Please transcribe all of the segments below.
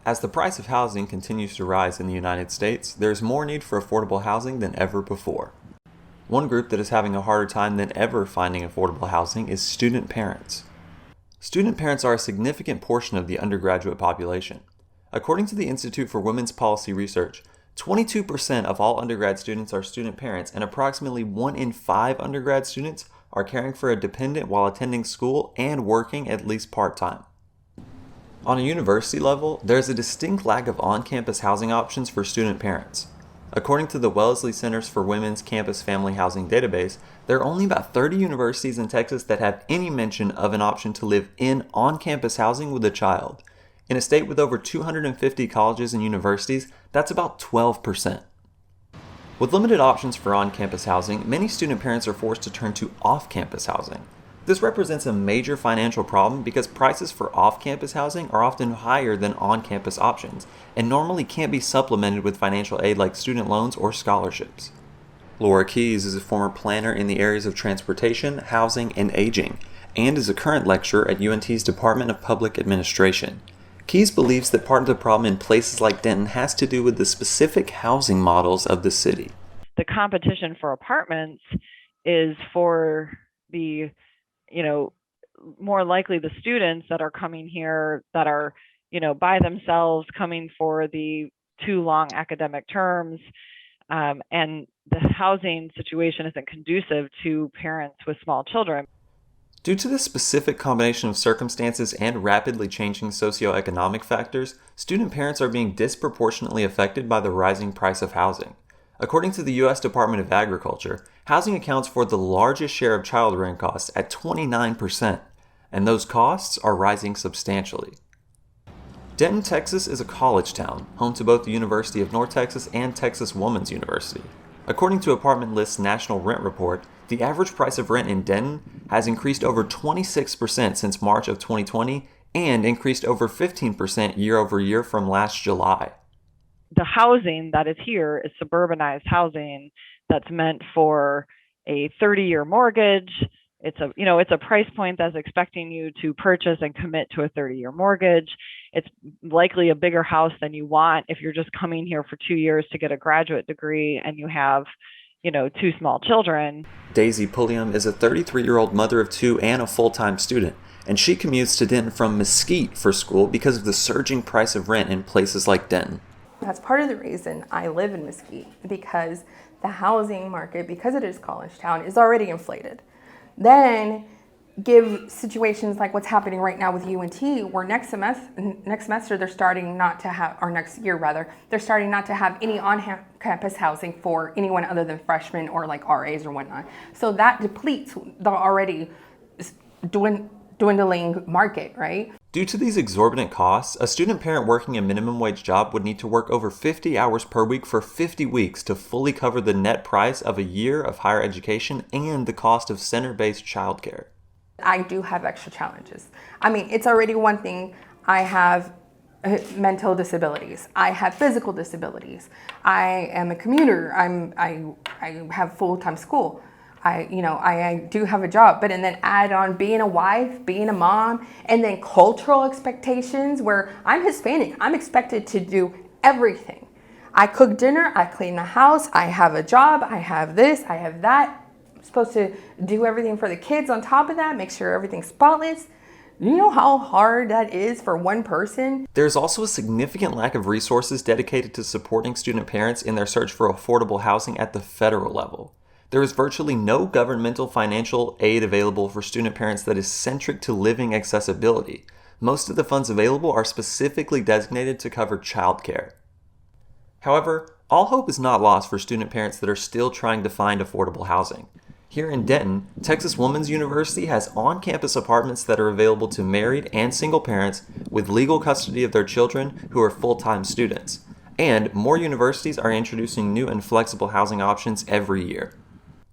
As the price of housing continues to rise in the United States, there's more need for affordable housing than ever before. One group that is having a harder time than ever finding affordable housing is student parents. Student parents are a significant portion of the undergraduate population. According to the Institute for Women's Policy Research, 22% of all undergrad students are student parents, and approximately 1 in 5 undergrad students are caring for a dependent while attending school and working at least part-time. On a university level, there is a distinct lack of on-campus housing options for student parents. According to the Wellesley Centers for Women's Campus Family Housing database, there are only about 30 universities in Texas that have any mention of an option to live in on-campus housing with a child. In a state with over 250 colleges and universities, that's about 12%. With limited options for on-campus housing, many student parents are forced to turn to off-campus housing. This represents a major financial problem because prices for off-campus housing are often higher than on-campus options and normally can't be supplemented with financial aid like student loans or scholarships. Laura Keyes is a former planner in the areas of transportation, housing, and aging, and is a current lecturer at UNT's Department of Public Administration. Keyes believes that part of the problem in places like Denton has to do with the specific housing models of the city. The competition for apartments is for the more likely the students that are coming here that are, by themselves coming for the too long academic terms. And the housing situation isn't conducive to parents with small children. Due to this specific combination of circumstances and rapidly changing socioeconomic factors, student parents are being disproportionately affected by the rising price of housing. According to the U.S. Department of Agriculture, housing accounts for the largest share of child rearing costs at 29%, and those costs are rising substantially. Denton, Texas is a college town, home to both the University of North Texas and Texas Woman's University. According to Apartment List's National Rent Report, the average price of rent in Denton has increased over 26% since March of 2020 and increased over 15% year over year from last July. The housing that is here is suburbanized housing that's meant for a 30-year mortgage. It's a price point that's expecting you to purchase and commit to a 30-year mortgage. It's likely a bigger house than you want if you're just coming here for 2 years to get a graduate degree and you have, 2 small children. Daisy Pulliam is a 33-year-old mother of 2 and a full-time student, and she commutes to Denton from Mesquite for school because of the surging price of rent in places like Denton. That's part of the reason I live in Mesquite, because the housing market, because it is a college town, is already inflated. Then give situations like what's happening right now with UNT, where next semester they're starting not to have, or next year rather, they're starting not to have any on-campus housing for anyone other than freshmen or like RAs or whatnot. So that depletes the already dwindling market, right? Due to these exorbitant costs, a student parent working a minimum wage job would need to work over 50 hours per week for 50 weeks to fully cover the net price of a year of higher education and the cost of center-based childcare. I do have extra challenges. I mean, it's already one thing. I have mental disabilities. I have physical disabilities. I am a commuter. I have full-time school. I do have a job, but and then add on being a wife, being a mom, and then cultural expectations where I'm Hispanic. I'm expected to do everything. I cook dinner, I clean the house, I have a job, I have this, I have that. I'm supposed to do everything for the kids on top of that, make sure everything's spotless. You know how hard that is for one person? There's also a significant lack of resources dedicated to supporting student parents in their search for affordable housing at the federal level. There is virtually no governmental financial aid available for student parents that is centric to living accessibility. Most of the funds available are specifically designated to cover childcare. However, all hope is not lost for student parents that are still trying to find affordable housing. Here in Denton, Texas Woman's University has on-campus apartments that are available to married and single parents with legal custody of their children who are full-time students. And more universities are introducing new and flexible housing options every year.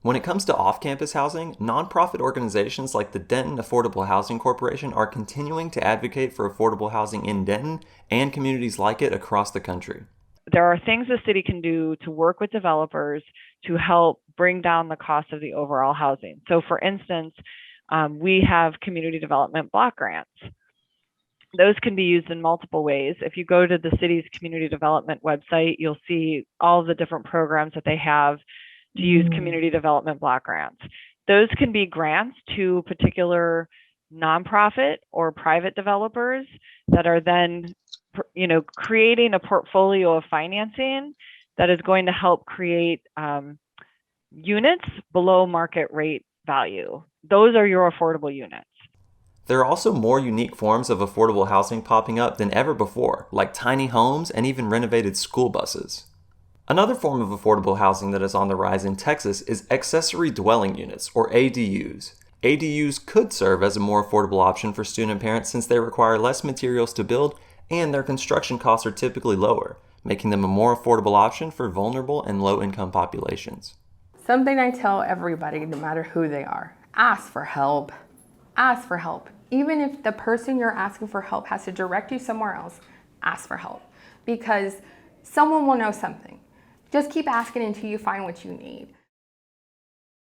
When it comes to off-campus housing, nonprofit organizations like the Denton Affordable Housing Corporation are continuing to advocate for affordable housing in Denton and communities like it across the country. There are things the city can do to work with developers to help bring down the cost of the overall housing. So for instance, we have community development block grants. those can be used in multiple ways. If you go to the city's community development website, you'll see all of the different programs that they have to use community development block grants. Those can be grants to particular nonprofit or private developers that are then, creating a portfolio of financing that is going to help create units below market rate value. Those are your affordable units. There are also more unique forms of affordable housing popping up than ever before, like tiny homes and even renovated school buses. Another form of affordable housing that is on the rise in Texas is accessory dwelling units, or ADUs. ADUs could serve as a more affordable option for student parents since they require less materials to build and their construction costs are typically lower, making them a more affordable option for vulnerable and low-income populations. Something I tell everybody, no matter who they are, ask for help. Ask for help. Even if the person you're asking for help has to direct you somewhere else, ask for help. Because someone will know something. Just keep asking until you find what you need.